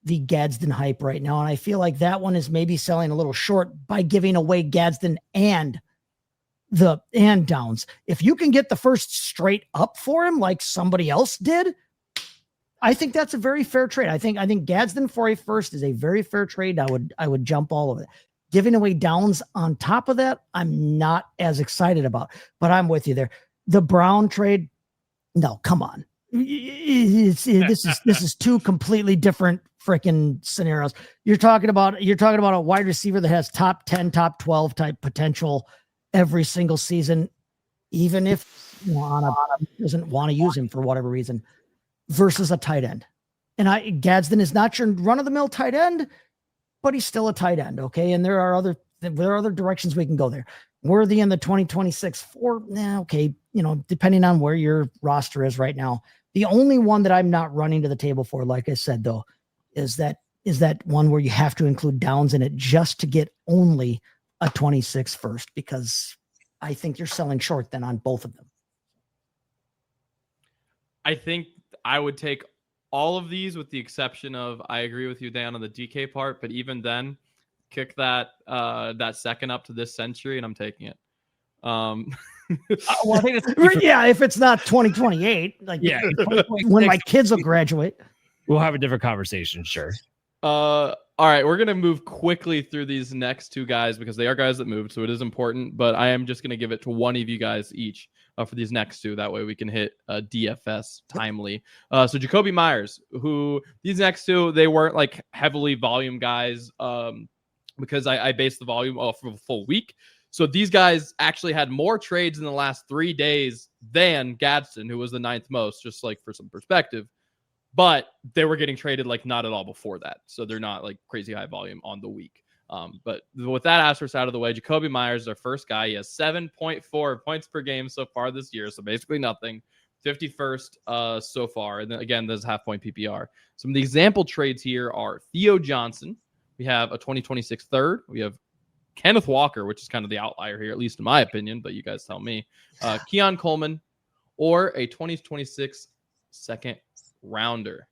the Gadsden hype right now. And I feel like that one is maybe selling a little short by giving away Gadsden and Downs. If you can get the first straight up for him, like somebody else did, I think that's a very fair trade. I think Gadsden for a first is a very fair trade. I would jump all over it. Giving away Downs on top of that, I'm not as excited about, but I'm with you there. The Brown trade, no, come on. This is two completely different freaking scenarios. You're talking about a wide receiver that has top 10, top 12 type potential every single season, even if doesn't want to use him for whatever reason, versus a tight end. And Gadsden is not your run-of-the-mill tight end, but he's still a tight end, okay? And there are other directions we can go there. Worthy in the 2026 okay, depending on where your roster is right now. The only one that I'm not running to the table for, like I said, though, is that one where you have to include Downs in it just to get only a 26 first, because I think you're selling short then on both of them. I think I would take all of these with the exception of, I agree with you, Dan, on the DK part, but even then, kick that second up to this century, and I'm taking it. Well, I think if it's not 2028, when my kids will graduate, we'll have a different conversation. Sure. All right, we're gonna move quickly through these next two guys because they are guys that moved, so it is important. But I am just gonna give it to one of you guys each for these next two. That way we can hit DFS timely. So Jakobi Meyers, who these next two, they weren't like heavily volume guys because I based the volume off of a full week. So these guys actually had more trades in the last 3 days than Gadsden, who was the 9th most, just like for some perspective. But they were getting traded like not at all before that. So they're not like crazy high volume on the week. But with that asterisk out of the way, Jakobi Meyers is our first guy. He has 7.4 points per game so far this year. So basically nothing. 51st so far. And then again, there's half point PPR. Some of the example trades here are Theo Johnson. We have a 2026 third. We have Kenneth Walker, which is kind of the outlier here, at least in my opinion, but you guys tell me. Keon Coleman or a 2026 second rounder.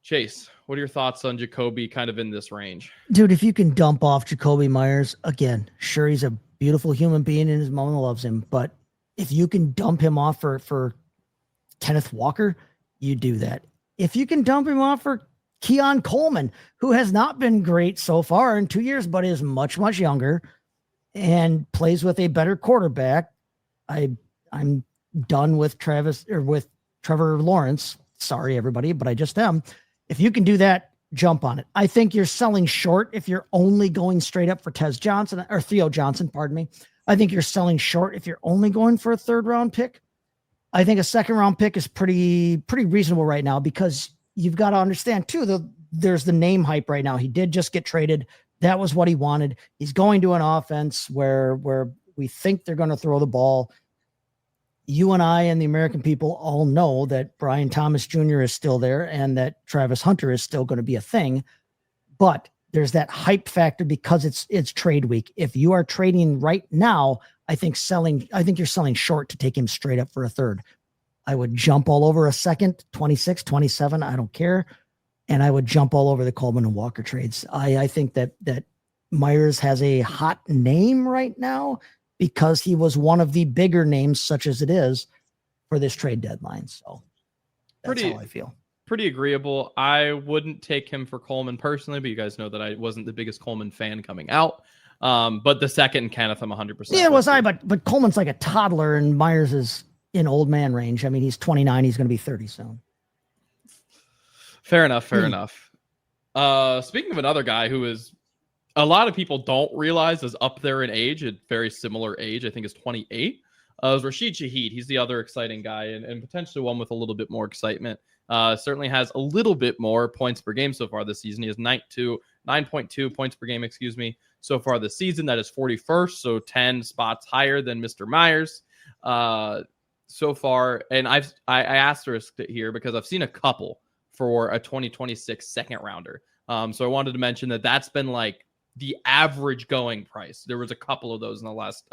Chase, what are your thoughts on Jakobi kind of in this range? Dude, if you can dump off Jakobi Meyers, again, sure, he's a beautiful human being and his mom loves him, but if you can dump him off for Kenneth Walker, you do that. If you can dump him off for Keon Coleman, who has not been great so far in 2 years, but is much, much younger and plays with a better quarterback, I'm done with Trevor Lawrence. Sorry, everybody, but I just am. If you can do that, jump on it. I think you're selling short if you're only going straight up for Theo Johnson, pardon me. I think you're selling short if you're only going for a third round pick. I think a second round pick is pretty reasonable right now, because you've got to understand too, there's the name hype right now. He did just get traded. That was what he wanted. He's going to an offense where we think they're going to throw the ball. You and I and the American people all know that Brian Thomas Jr. is still there and that Travis Hunter is still going to be a thing, but there's that hype factor because it's trade week. If you are trading right now, I think you're selling short to take him straight up for a third. I would jump all over a second, 26, 27. I don't care. And I would jump all over the Coleman and Walker trades. I think that Meyers has a hot name right now because he was one of the bigger names, such as it is, for this trade deadline. So that's how I feel. Pretty agreeable. I wouldn't take him for Coleman personally, but you guys know that I wasn't the biggest Coleman fan coming out. But the second Kenneth, I'm 100%. Yeah, was I, but Coleman's like a toddler and Meyers is in old man range. I mean, he's 29. He's going to be 30 soon. Fair enough. Speaking of another guy who is a lot of people don't realize is up there in age, a very similar age, I think is 28. Is Rashid Shaheed. He's the other exciting guy and potentially one with a little bit more excitement. Certainly has a little bit more points per game so far this season. He has 9.2 points per game, so far this season. That is 41st, so 10 spots higher than Mr. Meyers so far. And I asterisked it here because I've seen a couple for a 2026 second rounder. So I wanted to mention that that's been like the average going price. There was a couple of those in the last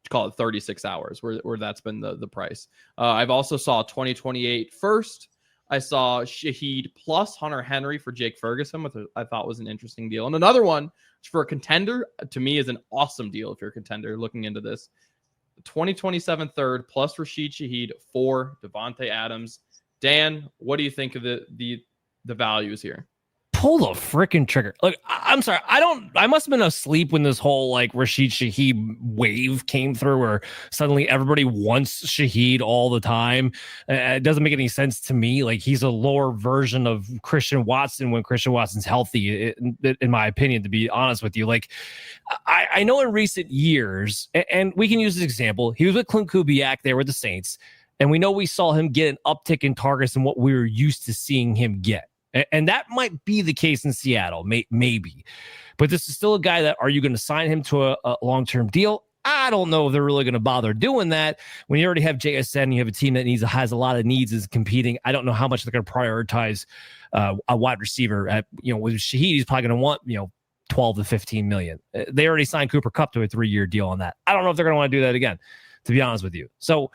call it 36 hours where that's been the price. I've also saw 2028 first. I saw Shaheed plus Hunter Henry for Jake Ferguson, which I thought was an interesting deal. And another one for a contender, to me, is an awesome deal if you're a contender looking into this. 2027 third plus Rashid Shaheed for Devontae Adams. Dan, what do you think of the values here? Pull the freaking trigger. Look, I'm sorry. I must have been asleep when this whole like Rashid Shaheed wave came through where suddenly everybody wants Shaheed all the time. It doesn't make any sense to me. Like he's a lower version of Christian Watson when Christian Watson's healthy, in my opinion, to be honest with you. Like I know in recent years, and we can use this example, he was with Clint Kubiak there with the Saints, and we know we saw him get an uptick in targets than what we were used to seeing him get. And that might be the case in Seattle, maybe. But this is still a guy that, are you going to sign him to a long-term deal? I don't know if they're really going to bother doing that. When you already have JSN, you have a team that has a lot of needs, is competing. I don't know how much they're going to prioritize a wide receiver. With Shaheed, he's probably going to want, 12 to 15 million. They already signed Cooper Kupp to a 3-year deal on that. I don't know if they're going to want to do that again, to be honest with you. So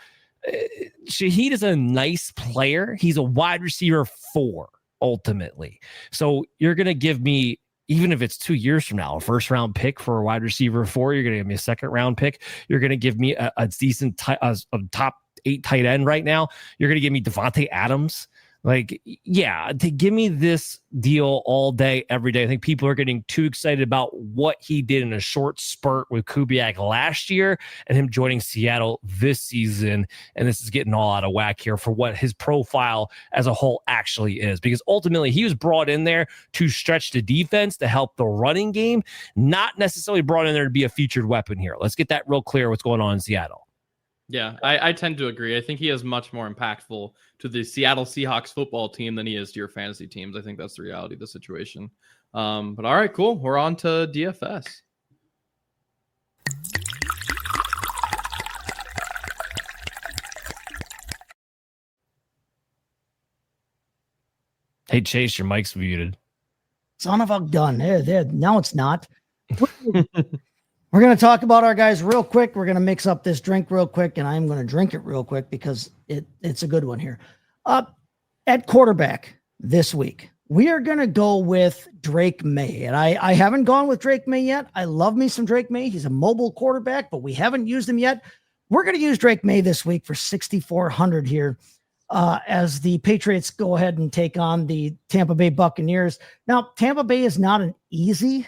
Shaheed is a nice player. He's a wide receiver 4. Ultimately. So you're going to give me, even if it's 2 years from now, a first round pick for a wide receiver 4, you're going to give me a second round pick. You're going to give me a decent a top 8 tight end right now. You're going to give me Devontae Adams. Like, yeah, to give me this deal all day, every day. I think people are getting too excited about what he did in a short spurt with Kubiak last year and him joining Seattle this season. And this is getting all out of whack here for what his profile as a whole actually is. Because ultimately, he was brought in there to stretch the defense, to help the running game, not necessarily brought in there to be a featured weapon here. Let's get that real clear what's going on in Seattle. Yeah, I tend to agree. I think he is much more impactful to the Seattle Seahawks football team than he is to your fantasy teams. I think that's the reality of the situation. But all right, cool. We're on to DFS. Hey, Chase, your mic's muted. Son of a gun. There. Now it's not. We're going to talk about our guys real quick. We're going to mix up this drink real quick, and I'm going to drink it real quick because it's a good one here. At quarterback this week, we are going to go with Drake May. And I haven't gone with Drake May yet. I love me some Drake May. He's a mobile quarterback, but we haven't used him yet. We're going to use Drake May this week for 6,400 here as the Patriots go ahead and take on the Tampa Bay Buccaneers. Now, Tampa Bay is not an easy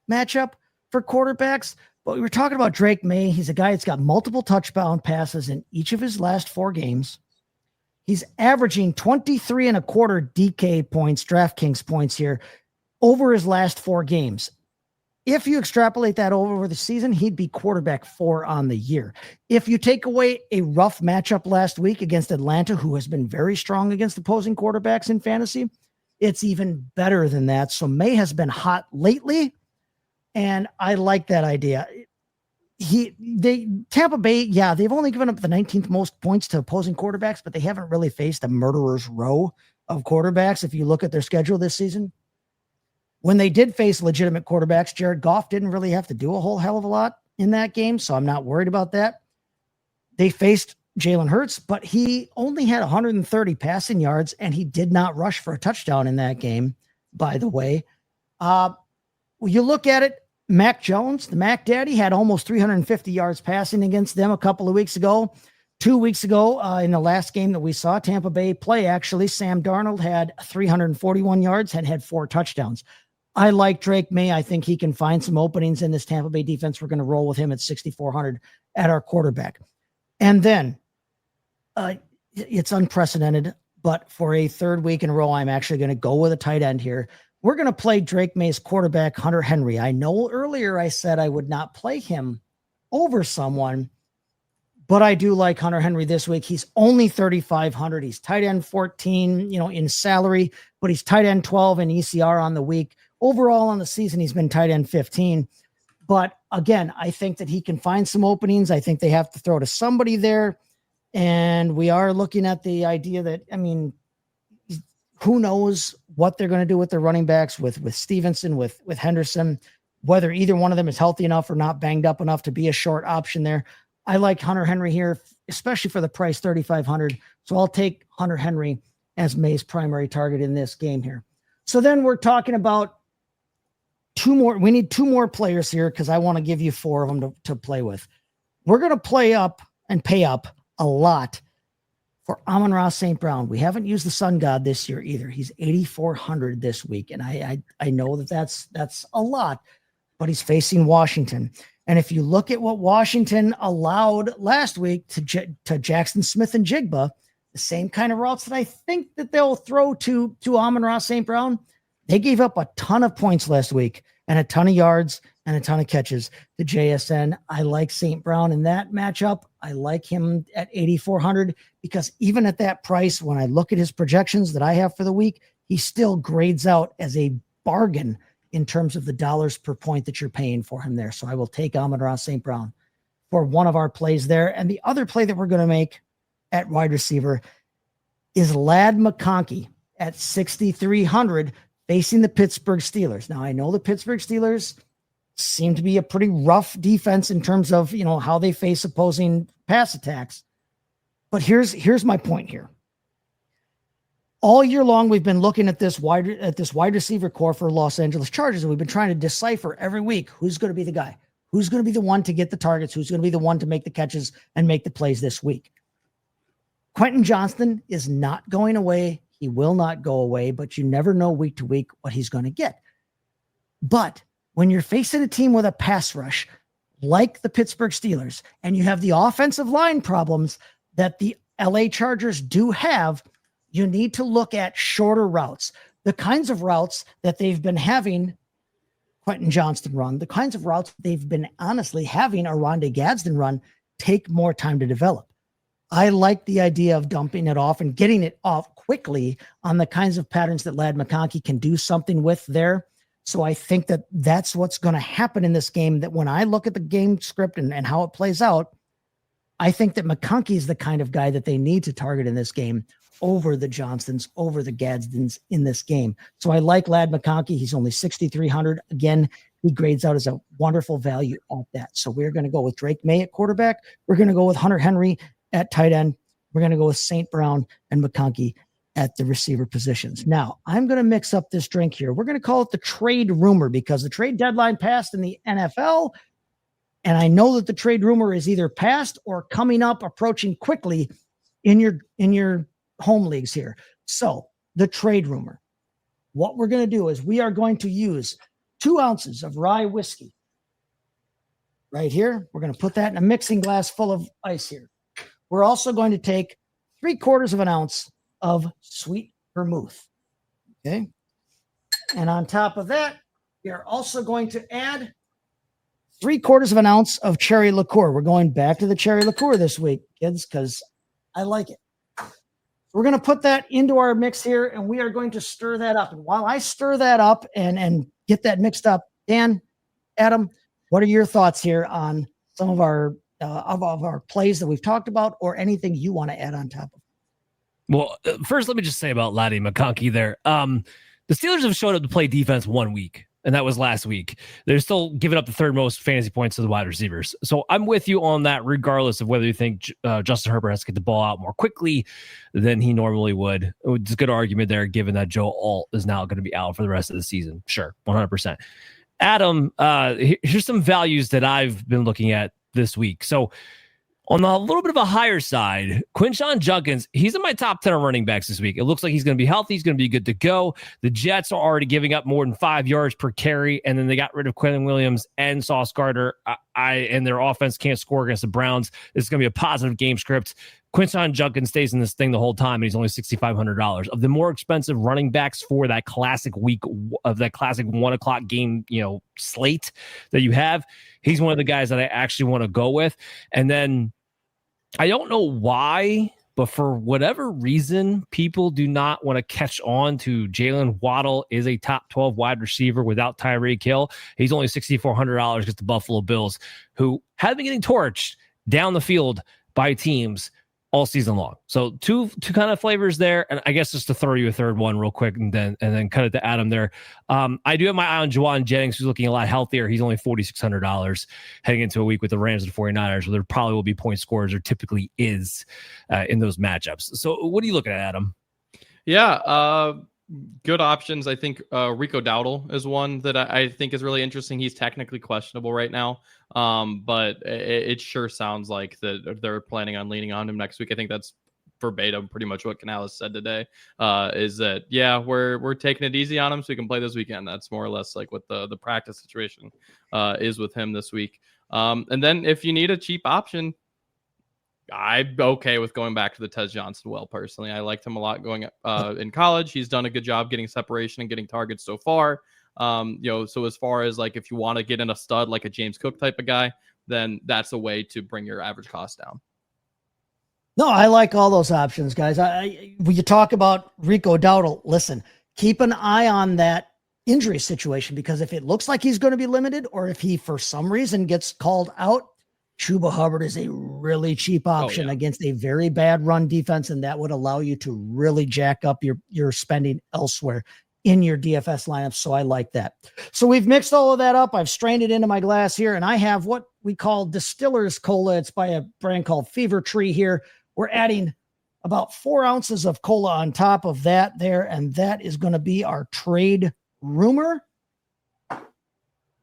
matchup for quarterbacks, but we were talking about Drake May. He's a guy that's got multiple touchdown passes in each of his last 4 games. He's averaging 23 and a quarter DK points, DraftKings points here, over his last 4 games. If you extrapolate that over the season, he'd be quarterback 4 on the year. If you take away a rough matchup last week against Atlanta, who has been very strong against opposing quarterbacks in fantasy, it's even better than that. So May has been hot lately, and I like that idea. Tampa Bay, yeah, they've only given up the 19th most points to opposing quarterbacks, but they haven't really faced a murderer's row of quarterbacks. If you look at their schedule this season, when they did face legitimate quarterbacks, Jared Goff didn't really have to do a whole hell of a lot in that game, so I'm not worried about that. They faced Jalen Hurts, but he only had 130 passing yards, and he did not rush for a touchdown in that game, by the way. You look at it, Mac Jones, the Mac Daddy, had almost 350 yards passing against them a couple of weeks ago. 2 weeks ago, in the last game that we saw, Tampa Bay play, actually, Sam Darnold had 341 yards and had 4 touchdowns. I like Drake May. I think he can find some openings in this Tampa Bay defense. We're going to roll with him at 6,400 at our quarterback. And then it's unprecedented, but for a 3rd week in a row, I'm actually going to go with a tight end here. we're going to play Drake May's quarterback, Hunter Henry. I know earlier I said I would not play him over someone, but I do like Hunter Henry this week. He's only 3,500. He's tight end 14, in salary, but he's tight end 12 in ECR on the week. Overall on the season, he's been tight end 15. But again, I think that he can find some openings. I think they have to throw to somebody there. And we are looking at the idea that, who knows what they're going to do with their running backs with Stevenson, with Henderson, whether either one of them is healthy enough or not banged up enough to be a short option there. I like Hunter Henry here, especially for the price 3,500. So I'll take Hunter Henry as May's primary target in this game here. So then we're talking about two more. We need two more players here because I want to give you four of them to play with. We're going to play up and pay up a lot for Amon-Ra St. Brown. We haven't used the Sun God this year either. He's 8,400 this week. And I know that's a lot, but he's facing Washington. And if you look at what Washington allowed last week to Jackson Smith and Jigba, the same kind of routes that I think that they'll throw to Amon-Ra St. Brown, they gave up a ton of points last week and a ton of yards and a ton of catches to JSN. I like St. Brown in that matchup. I like him at 8,400 because even at that price, when I look at his projections that I have for the week, he still grades out as a bargain in terms of the dollars per point that you're paying for him there. So I will take Amon-Ra St. Brown for one of our plays there. And the other play that we're going to make at wide receiver is Ladd McConkey at 6,300 facing the Pittsburgh Steelers. Now I know the Pittsburgh Steelers seem to be a pretty rough defense in terms of, how they face opposing pass attacks. But here's my point here. All year long, we've been looking at this wide receiver core for Los Angeles Chargers, and we've been trying to decipher every week who's going to be the guy, who's going to be the one to get the targets, who's going to be the one to make the catches and make the plays this week. Quentin Johnston is not going away. He will not go away, but you never know week to week what he's going to get. But when you're facing a team with a pass rush like the Pittsburgh Steelers, and you have the offensive line problems that the LA Chargers do have, you need to look at shorter routes, the kinds of routes that they've been having Quentin Johnston run, the kinds of routes they've been honestly having a Rondé Gadsden run take more time to develop. I like the idea of dumping it off and getting it off quickly on the kinds of patterns that Ladd McConkey can do something with there. So I think that that's what's going to happen in this game, that when I look at the game script and how it plays out, I think that McConkey is the kind of guy that they need to target in this game over the Johnstons, over the Gadsdens in this game. So I like Ladd McConkey. He's only 6,300. Again, he grades out as a wonderful value at that. So we're going to go with Drake May at quarterback. We're going to go with Hunter Henry at tight end. We're going to go with St. Brown and McConkey at the receiver positions. Now, I'm going to mix up this drink here. We're going to call it the trade rumor because the trade deadline passed in the NFL. And I know that the trade rumor is either passed or coming up, approaching quickly in your home leagues here. So the trade rumor, what we're going to do is we are going to use 2 ounces of rye whiskey right here. We're going to put that in a mixing glass full of ice here. We're also going to take 3/4 of an ounce of sweet vermouth. Okay. And on top of that, we are also going to add 3/4 of an ounce of cherry liqueur. We're going back to the cherry liqueur this week, kids, because I like it. We're going to put that into our mix here, and we are going to stir that up. And while I stir that up and get that mixed up, Dan, Adam, what are your thoughts here on some of our plays that we've talked about, or anything you want to add on top of? Well, first, let me just say about Laddie McConkey there. The Steelers have showed up to play defense 1 week, and that was last week. They're still giving up the 3rd most fantasy points to the wide receivers. So I'm with you on that, regardless of whether you think Justin Herbert has to get the ball out more quickly than he normally would. It's a good argument there, given that Joe Alt is now going to be out for the rest of the season. Sure, 100%. Adam, here's some values that I've been looking at this week. So on a little bit of a higher side, Quinshon Judkins, he's in my top 10 running backs this week. It looks like he's going to be healthy. He's going to be good to go. The Jets are already giving up more than 5 yards per carry, and then they got rid of Quentin Williams and Sauce Gardner. and their offense can't score against the Browns. This is going to be a positive game script. Quinton Judkins stays in this thing the whole time, and he's only $6,500. Of the more expensive running backs for that classic week of that classic 1:00 game, slate that you have, he's one of the guys that I actually want to go with. And then I don't know why, but for whatever reason, people do not want to catch on to Jalen Waddle is a top 12 wide receiver without Tyreek Hill. He's only $6,400 against the Buffalo Bills, who have been getting torched down the field by teams all season long. So two kind of flavors there. And I guess just to throw you a third one real quick and then cut it to Adam there. I do have my eye on Juwan Jennings, who's looking a lot healthier. He's only $4,600 heading into a week with the Rams and 49ers, where there probably will be point scorers, or typically is in those matchups. So what are you looking at, Adam? Yeah, good options. I think Rico Dowdle is one that I think is really interesting. He's technically questionable right now, but it sure sounds like that they're planning on leaning on him next week. I think that's verbatim pretty much what Canales said today, is that, yeah, we're taking it easy on him so he can play this weekend. That's more or less like what the practice situation is with him this week. And then if you need a cheap option, I'm okay with going back to the Tez Johnson well, personally. I liked him a lot going in college. He's done a good job getting separation and getting targets so far. So as far as like if you want to get in a stud like a James Cook type of guy, then that's a way to bring your average cost down. No, I like all those options, guys. When you talk about Rico Dowdle, listen, keep an eye on that injury situation, because if it looks like he's going to be limited, or if he for some reason gets called out, Chuba Hubbard is a really cheap option against a very bad run defense, and that would allow you to really jack up your spending elsewhere in your DFS lineup. So I like that. So we've mixed all of that up. I've strained it into my glass here, and I have what we call Distiller's Cola. It's by a brand called Fever Tree here. We're adding about 4 ounces of cola on top of that there, and that is going to be our trade rumor.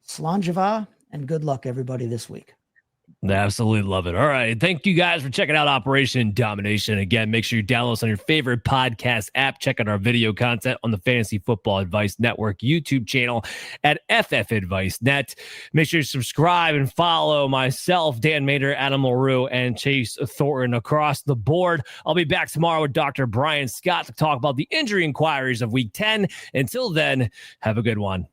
Slanjava, and good luck, everybody, this week. Absolutely love it. All right. Thank you guys for checking out Operation Domination. Again, make sure you download us on your favorite podcast app. Check out our video content on the Fantasy Football Advice Network YouTube channel at FF Advice Net. Make sure you subscribe and follow myself, Dan Mader, Adam LaRue, and Chase Thornton across the board. I'll be back tomorrow with Dr. Brian Scott to talk about the injury inquiries of Week 10. Until then, have a good one.